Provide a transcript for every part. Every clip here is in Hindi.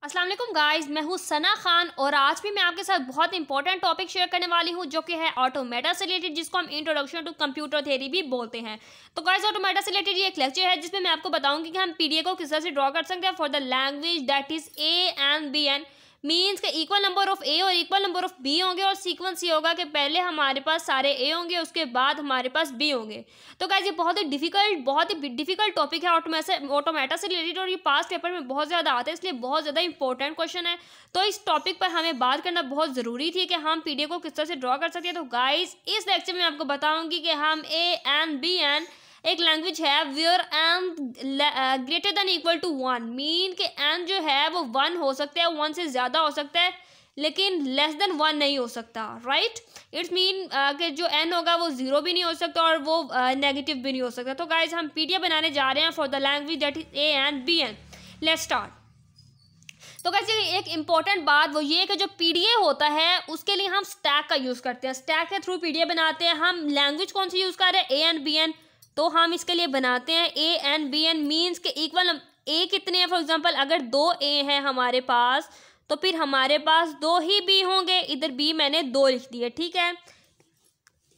अस्सलाम वालेकुम गाइस, मैं हूँ सना खान और आज भी मैं आपके साथ बहुत इंपॉर्टेंट टॉपिक शेयर करने वाली हूँ जो कि है ऑटोमेटा से रिलेटेड, जिसको हम इंट्रोडक्शन टू कंप्यूटर थ्योरी भी बोलते हैं। तो गाइस, ऑटोमेटा से रिलेटेड ये एक लेक्चर है जिसमें मैं आपको बताऊंगी कि हम पीडीए को किस तरह से ड्रॉ कर सकते हैं for the language that is A and B and means के इक्वल नंबर ऑफ ए और इक्वल नंबर ऑफ बी होंगे और सीक्वेंस ये होगा कि पहले हमारे पास सारे ए होंगे, उसके बाद हमारे पास बी होंगे। तो गाइस, ये बहुत ही डिफिकल्ट टॉपिक है ऑटोमेटा से रिलेटेड और ये पास्ट पेपर में बहुत ज़्यादा आता है, इसलिए बहुत ज़्यादा इंपॉर्टेंट क्वेश्चन है। तो इस टॉपिक पर हमें बात करना बहुत ज़रूरी थी कि हम पीडीए को किस तरह से ड्रॉ कर सकते हैं। तो गाइस, इस लेक्चर में आपको बताऊंगी कि हम ए एंड बी एंड एक लैंग्वेज है where n greater than equal to 1, mean के एंड जो है वो 1 हो सकता है, 1 से ज़्यादा हो सकता है, लेकिन लेस देन 1 नहीं हो सकता। राइट, इट्स मीन कि जो एन होगा वो 0 भी नहीं हो सकता और वो नेगेटिव भी नहीं हो सकता। तो गाइज, हम पीडीए बनाने जा रहे हैं for the language that is A and B and. Let's start. तो गाइज, एक इंपॉर्टेंट बात वो ये कि जो पीडीए होता है उसके लिए हम स्टैक का यूज़ करते हैं, स्टैक के थ्रू पीडीए बनाते हैं। हम लैंग्वेज कौन सी यूज़ कर रहे हैं, ए एंड बी एंड, तो हम इसके लिए बनाते हैं A and B and means के इक्वल ए कितने हैं। फॉर एग्जांपल, अगर 2 ए हैं हमारे पास तो फिर हमारे पास 2 ही बी होंगे। इधर बी मैंने 2 लिख दिए, ठीक है।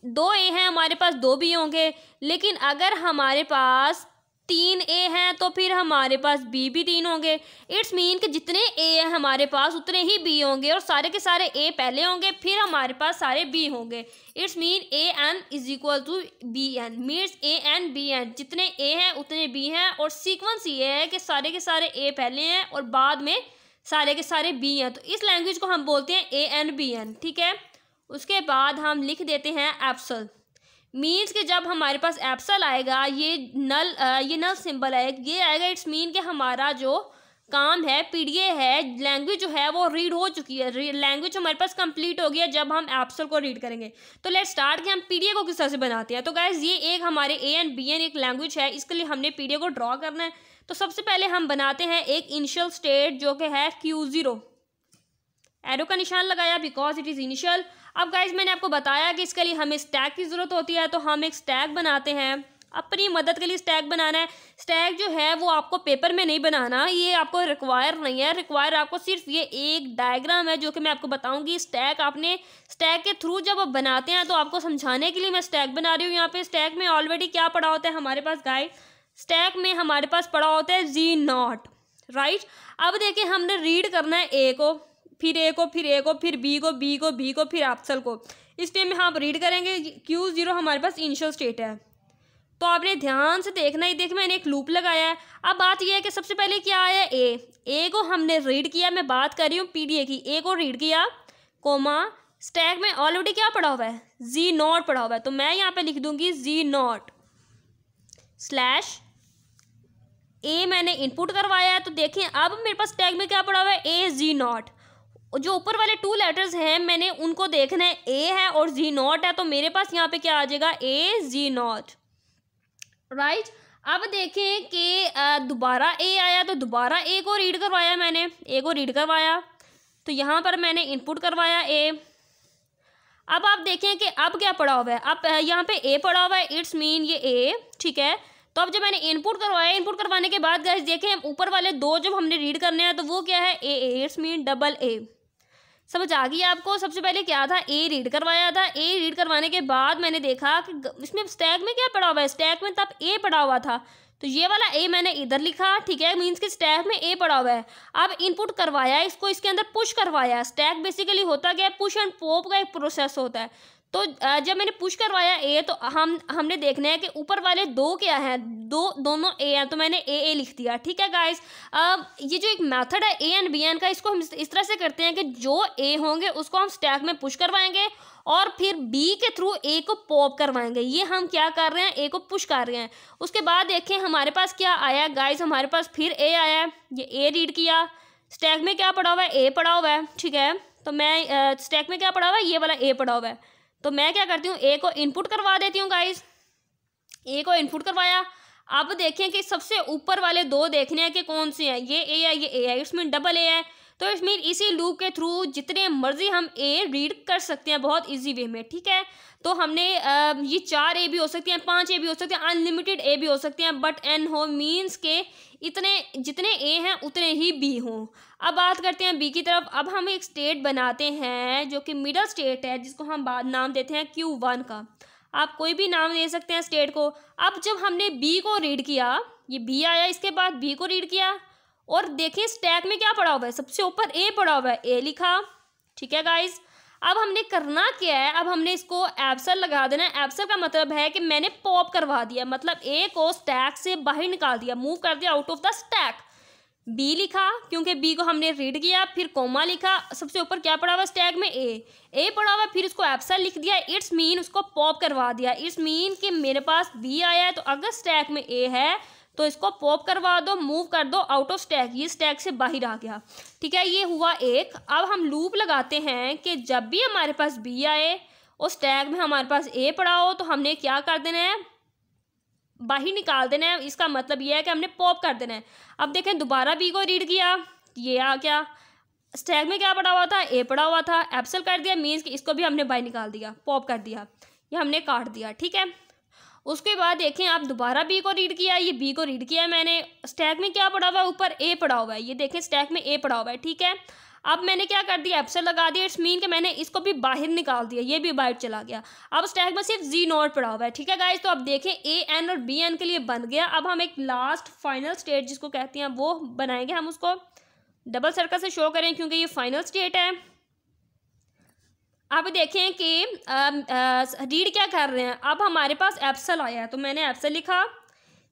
2 ए हैं हमारे पास, 2 बी होंगे। लेकिन अगर हमारे पास 3 ए हैं तो फिर हमारे पास बी भी 3 होंगे। इट्स मीन कि जितने ए हैं हमारे पास उतने ही बी होंगे और सारे के सारे ए पहले होंगे, फिर हमारे पास सारे बी होंगे। It's mean A N is equal to B N, means A N B N, जितने ए हैं उतने बी हैं। और सीक्वेंस ये है कि सारे के सारे ए पहले हैं और बाद में सारे के सारे बी हैं। तो इस लैंग्वेज को हम बोलते हैं ए एन बी एन, ठीक है। उसके बाद हम लिख देते हैं एप्सल, मीन्स कि जब हमारे पास एप्सल आएगा ये नल सिंबल है, ये आएगा। इट्स मीन कि हमारा जो काम है पीडीए है, लैंग्वेज जो है वो रीड हो चुकी है, लैंग्वेज हमारे पास कंप्लीट हो गया जब हम एप्सल को रीड करेंगे। तो लेट्स स्टार्ट कि हम पीडीए को किस तरह से बनाते हैं। तो गाइस, ये एक हमारे ए एंड बी एन एक लैंग्वेज है, इसके लिए हमने पीडीए को ड्रॉ करना है। तो सबसे पहले हम बनाते हैं एक इनिशियल स्टेट जो कि है Q0, एरो का निशान लगाया बिकॉज इट इज़ इनिशियल। अब गाइज, मैंने आपको बताया कि इसके लिए हमें स्टैक की ज़रूरत होती है, तो हम एक स्टैक बनाते हैं। अपनी मदद के लिए स्टैक बनाना है। स्टैक जो है वो आपको पेपर में नहीं बनाना, ये आपको रिक्वायर नहीं है। रिक्वायर आपको सिर्फ ये एक डायग्राम है जो कि मैं आपको बताऊंगी। स्टैक आपने स्टैक के थ्रू जब आप बनाते हैं तो आपको समझाने के लिए मैं स्टैक बना रही हूँ। यहाँ पे स्टैक में ऑलरेडी क्या पड़ा होता है हमारे पास गाइज, स्टैक में हमारे पास पड़ा होता है Z0, राइट। अब देखिए, हमने रीड करना है ए को, फिर ए को, फिर ए को, फिर बी को, बी को, बी को, फिर एप्सल को। इस टाइम में हम रीड करेंगे। Q0 हमारे पास इनिशियल स्टेट है, तो आपने ध्यान से देखना ही। देखिए, मैंने एक लूप लगाया है। अब बात यह है कि सबसे पहले क्या आया, ए को हमने रीड किया। मैं बात कर रही हूँ पीडीए की। ए को रीड किया, कोमा, स्टैक में ऑलरेडी क्या पड़ा हुआ है, Z0 पड़ा हुआ है। तो मैं यहाँ पे लिख दूंगी Z0 स्लैश ए, मैंने इनपुट करवाया है। तो देखिए, अब मेरे पास स्टैक में क्या पड़ा हुआ है, ए Z0। जो ऊपर वाले 2 लेटर्स हैं मैंने उनको देखना है, ए है और Z0 है। तो मेरे पास यहाँ पे क्या आ जाएगा, ए Z0, राइट। अब देखें कि दोबारा ए आया, तो दोबारा ए को रीड करवाया मैंने, ए को रीड करवाया। तो यहाँ पर मैंने इनपुट करवाया ए। अब आप देखें कि अब क्या पड़ा हुआ है, अब यहाँ पे ए पड़ा हुआ है। इट्स मीन ये ए, ठीक है। तो अब जब मैंने इनपुट करवाया, इनपुट करवाने के बाद गाइस देखें ऊपर वाले 2 जब हमने रीड करने हैं तो वो क्या है, A. It's mean double A. समझ आ गई आपको। सबसे पहले क्या था, ए रीड करवाया था। ए रीड करवाने के बाद मैंने देखा कि इसमें स्टैक में क्या पड़ा हुआ है, स्टैक में तब ए पड़ा हुआ था, तो ये वाला ए मैंने इधर लिखा, ठीक है। मीन्स कि स्टैक में ए पड़ा हुआ है। अब इनपुट करवाया, इसको इसके अंदर पुश करवाया। स्टैक बेसिकली होता क्या है, पुश एंड पॉप का एक प्रोसेस होता है। तो जब मैंने पुश करवाया ए, तो हमने देखना है कि ऊपर वाले 2 क्या हैं, दोनों ए हैं। तो मैंने ए लिख दिया, ठीक है गाइस। अब ये जो एक मेथड है ए एंड बी एन का, इसको हम इस तरह से करते हैं कि जो ए होंगे उसको हम स्टैक में पुश करवाएंगे और फिर बी के थ्रू ए को पॉप करवाएंगे। ये हम क्या कर रहे हैं, ए को पुश कर रहे हैं। उसके बाद देखें हमारे पास क्या आया गाइस, हमारे पास फिर ए आया। ये ए रीड किया, स्टैक में क्या पड़ा हुआ है, ए पड़ा हुआ है, ठीक है। तो मैं स्टैक में क्या पड़ा हुआ है, ये वाला ए पड़ा हुआ है। तो मैं क्या करती हूँ, ए को इनपुट करवा देती हूँ गाइस। ए को इनपुट करवाया। अब देखें कि सबसे ऊपर वाले 2 देखने हैं कि कौन से हैं, ये ए है, ये ए है। इट्स मीन डबल ए है। तो इट मीन इसी लूप के थ्रू जितने मर्जी हम ए रीड कर सकते हैं बहुत इजी वे में, ठीक है। तो हमने ये 4 ए भी हो सकते हैं, 5 ए भी हो सकते हैं, अनलिमिटेड ए भी हो सकते हैं, बट एन हो मीन्स के इतने जितने ए हैं उतने ही बी हों। अब बात करते हैं बी की तरफ। अब हम एक स्टेट बनाते हैं जो कि मिडल स्टेट है, जिसको हम बाद नाम देते हैं Q1 का। आप कोई भी नाम दे सकते हैं स्टेट को। अब जब हमने बी को रीड किया, ये बी आया, इसके बाद बी को रीड किया और देखिए स्टैक में क्या पड़ा हुआ है, सबसे ऊपर ए पड़ा हुआ है, ए लिखा, ठीक है गाइज। अब हमने करना क्या है, अब हमने इसको एब्सल लगा देना है। एब्सल का मतलब है कि मैंने पॉप करवा दिया, मतलब ए को स्टैक से बाहर निकाल दिया, मूव कर दिया out of the stack. B लिखा क्योंकि बी को हमने रीड किया, फिर कोमा लिखा, सबसे ऊपर क्या पड़ा हुआ स्टैक में, ए पड़ा हुआ, फिर उसको एब्सल लिख दिया। इट्स मीन उसको पॉप करवा दिया। इट्स मीन कि मेरे पास बी आया है, तो अगर स्टैक में ए है तो इसको पॉप करवा दो, मूव कर दो आउट ऑफ स्टैक, ये स्टैक से बाहर आ गया, ठीक है। ये हुआ एक। अब हम लूप लगाते हैं कि जब भी हमारे पास बी आए और स्टैक में हमारे पास ए पड़ा हो तो हमने क्या कर देना है, बाहर निकाल देना है। इसका मतलब ये है कि हमने पॉप कर देना है। अब देखें दोबारा बी को रीड किया, ये आ गया, स्टैक में क्या पड़ा हुआ था, ए पड़ा हुआ था, एब्सल कर दिया, मीन्स कि इसको भी हमने बाहर निकाल दिया, पॉप कर दिया, ये हमने काट दिया, ठीक है। उसके बाद देखें आप दोबारा बी को रीड किया, ये बी को रीड किया मैंने, स्टैक में क्या पड़ा हुआ है, ऊपर ए पड़ा हुआ है, ये देखें स्टैक में ए पड़ा हुआ है, ठीक है। अब मैंने क्या कर दिया, एब्सल लगा दिया। इट्स मीन कि मैंने इसको भी बाहर निकाल दिया, ये भी बाहर चला गया। अब स्टैक में सिर्फ जी नॉट पड़ा हुआ है, ठीक है गाइज। तो अब देखें ए एन और बी एन के लिए बन गया। अब हम एक लास्ट फाइनल स्टेट जिसको कहते हैं वो बनाएंगे। हम उसको डबल सर्कल से शो करें क्योंकि ये फाइनल स्टेट है। अब देखें कि रीड क्या कर रहे हैं। अब हमारे पास एब्सल आया है तो मैंने एब्सल लिखा,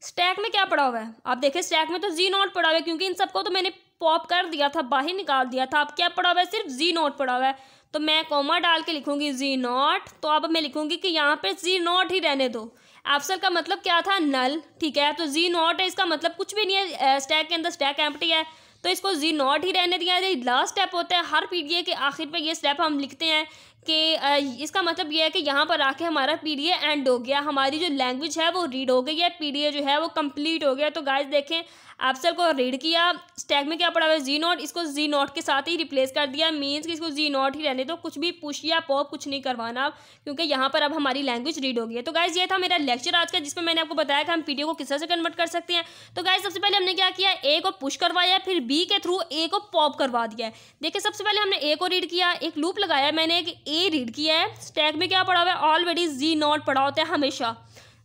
स्टैक में क्या पड़ा हुआ है, आप देखें स्टैक में तो जी नॉट पड़ा हुआ है क्योंकि इन सबको तो मैंने पॉप कर दिया था, बाहर निकाल दिया था। अब क्या पड़ा हुआ है, सिर्फ जी नॉट पड़ा हुआ है, तो मैं कॉमा डाल के लिखूंगी जी नॉट। तो अब मैं लिखूंगी कि यहाँ पे जी नॉट ही रहने दो। एब्सल का मतलब क्या था, नल, ठीक है। तो जी नॉट है, इसका मतलब कुछ भी नहीं है, स्टैक के अंदर स्टैक एम्प्टी है तो इसको जी नॉट ही रहने दिया। ये लास्ट स्टेप होता है हर पीडीए के आखिर पे, ये स्टेप हम लिखते हैं कि इसका मतलब ये है कि यहाँ पर आके हमारा पीडीए एंड हो गया, हमारी जो लैंग्वेज है वो रीड हो गई है, पीडीए जो है वो कंप्लीट हो गया। तो गाइस देखें एब्सल को रीड किया, स्टैक में क्या पड़ा हुआ है, जी नॉट, इसको जी नॉट के साथ ही रिप्लेस कर दिया, मीन्स कि इसको जी नॉट ही रहने दो, कुछ भी पुश या पॉप कुछ नहीं करवाना क्योंकि यहाँ पर अब हमारी लैंग्वेज रीड हो गई है। तो गाइस ये था मेरा लेक्चर आज का, जिसमें मैंने आपको बताया कि हम पीडीए को किस तरह से कन्वर्ट कर सकते हैं। तो गाइस सबसे पहले हमने क्या किया, ए को पुश करवाया, फिर बी के थ्रू ए को पॉप करवा दिया है। देखिए सबसे पहले हमने ए को रीड किया, एक लूप लगाया मैंने कि ए रीड किया है, स्टैक में क्या पड़ा हुआ है, ऑलरेडी जी नॉट पड़ा होता है, हमेशा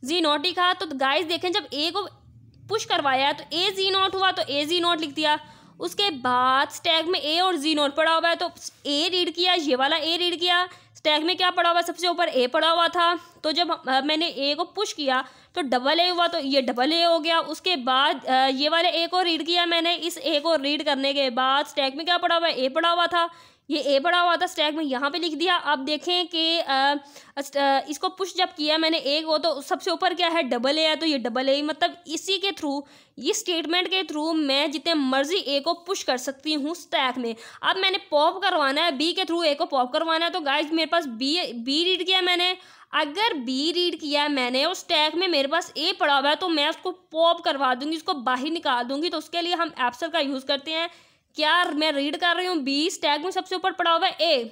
जी नॉट ही कहा। तो गाइस देखें जब ए को पुश करवाया तो ए जी नॉट हुआ, तो ए जी नॉट लिख दिया। उसके बाद स्टैक में ए और जी नॉट पड़ा हुआ है तो ए रीड किया, ये वाला ए रीड किया, स्टैक में क्या पड़ा हुआ है, सबसे ऊपर ए पड़ा हुआ था। तो जब मैंने ए को पुश किया तो डबल ए हुआ, तो ये डबल ए हो गया। उसके बाद ये वाले ए को रीड किया मैंने, इस ए को रीड करने के बाद स्टैक में क्या पड़ा हुआ है, ए पड़ा हुआ था, ये ए पड़ा हुआ था, स्टैक में यहाँ पे लिख दिया। अब देखें कि इसको पुश जब किया मैंने ए को तो सबसे ऊपर क्या है, डबल ए है, तो ये डबल ए, मतलब इसी के थ्रू, इस स्टेटमेंट के थ्रू मैं जितने मर्जी ए को पुश कर सकती हूँ स्टैक में। अब मैंने पॉप करवाना है, बी के थ्रू ए को पॉप करवाना है। तो गाइस मेरे पास बी रीड किया मैंने, अगर बी रीड किया मैंने और स्टैक में मेरे पास ए पड़ा हुआ है तो मैं उसको पॉप करवा दूंगी, उसको बाहर निकाल दूंगी। तो उसके लिए हम एब्सल का यूज़ करते हैं। क्या मैं रीड कर रही हूँ बी, स्टैक में सबसे ऊपर पड़ा हुआ है ए,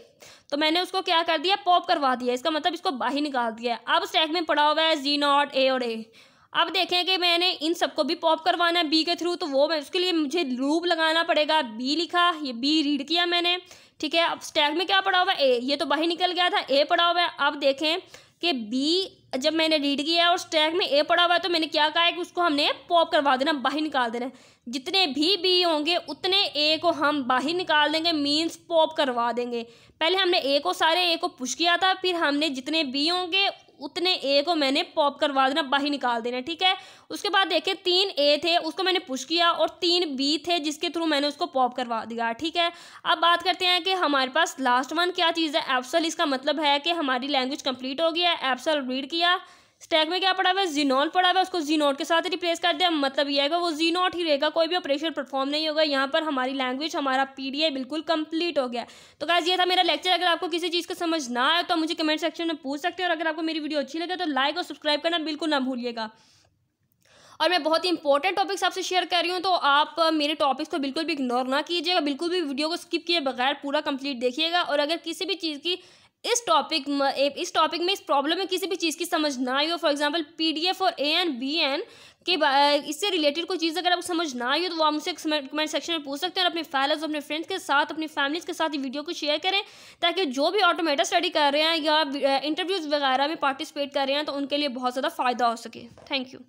तो मैंने उसको क्या कर दिया, पॉप करवा दिया, इसका मतलब इसको बाहर निकाल दिया। अब स्टैक में पड़ा हुआ है जी नॉट, ए और ए। अब देखें कि मैंने इन सबको भी पॉप करवाना है बी के थ्रू, तो वो मैं उसके लिए मुझे लूप लगाना पड़ेगा। बी लिखा, ये बी रीड किया मैंने, ठीक है। अब स्टैक में क्या पड़ा हुआ है, ए, ये तो बाहर निकल गया था, ए पड़ा हुआ है। अब देखें कि बी जब मैंने रीड किया और स्टैक में ए पड़ा हुआ है तो मैंने क्या कहा है कि उसको हमने पॉप करवा देना, बाहर निकाल देना। जितने भी बी होंगे उतने ए को हम बाहर निकाल देंगे, मीन्स पॉप करवा देंगे। पहले हमने ए को, सारे ए को पुश किया था, फिर हमने जितने बी होंगे उतने ए को मैंने पॉप करवा देना, बाहर निकाल देना, ठीक है। उसके बाद देखें 3 ए थे, उसको मैंने पुश किया, और 3 बी थे जिसके थ्रू मैंने उसको पॉप करवा दिया, ठीक है। अब बात करते हैं कि हमारे पास लास्ट वन क्या चीज़ है, एब्सल। इसका मतलब है कि हमारी लैंग्वेज कंप्लीट हो गया है। एब्सल रीड किया, स्टैक में क्या पड़ा हुआ है, जी नॉट पड़ा हुआ है, उसको जी नॉट के साथ रिप्लेस कर दिया, मतलब ये है कि वो जी नॉट ही रहेगा, कोई भी ऑपरेशन परफॉर्म नहीं होगा। यहाँ पर हमारी लैंग्वेज, हमारा पीडीए बिल्कुल कंप्लीट हो गया। तो गाइस ये था मेरा लेक्चर। अगर आपको किसी चीज़ का समझ ना आए तो मुझे कमेंट सेक्शन में पूछ सकते हैं, और अगर आपको मेरी वीडियो अच्छी लगे तो लाइक और सब्सक्राइब करना बिल्कुल ना भूलिएगा। और मैं बहुत ही इंपॉर्टेंट टॉपिक्स आपसे शेयर कर रही हूँ, तो आप मेरे टॉपिक्स को बिल्कुल भी इग्नोर ना कीजिएगा, बिल्कुल भी वीडियो को स्किप किए बगैर पूरा कंप्लीट देखिएगा। और अगर किसी भी चीज़ की इस टॉपिक में इस प्रॉब्लम में किसी भी चीज़ की समझ ना आई हो, फॉर एग्जांपल पीडीएफ और एएन बीएन के इससे रिलेटेड कोई चीज़ अगर आपको समझ ना आई हो, तो वो आप मुझसे कमेंट सेक्शन में पूछ सकते हैं। और अपने फाइल्स, अपने फ्रेंड्स के साथ, अपनी फैमिलीज के साथ ये वीडियो को शेयर करें, ताकि जो भी ऑटोमेटा स्टडी कर रहे हैं या इंटरव्यूज़ वगैरह में पार्टिसिपेट कर रहे हैं, तो उनके लिए बहुत ज़्यादा फ़ायदा हो सके। Thank you.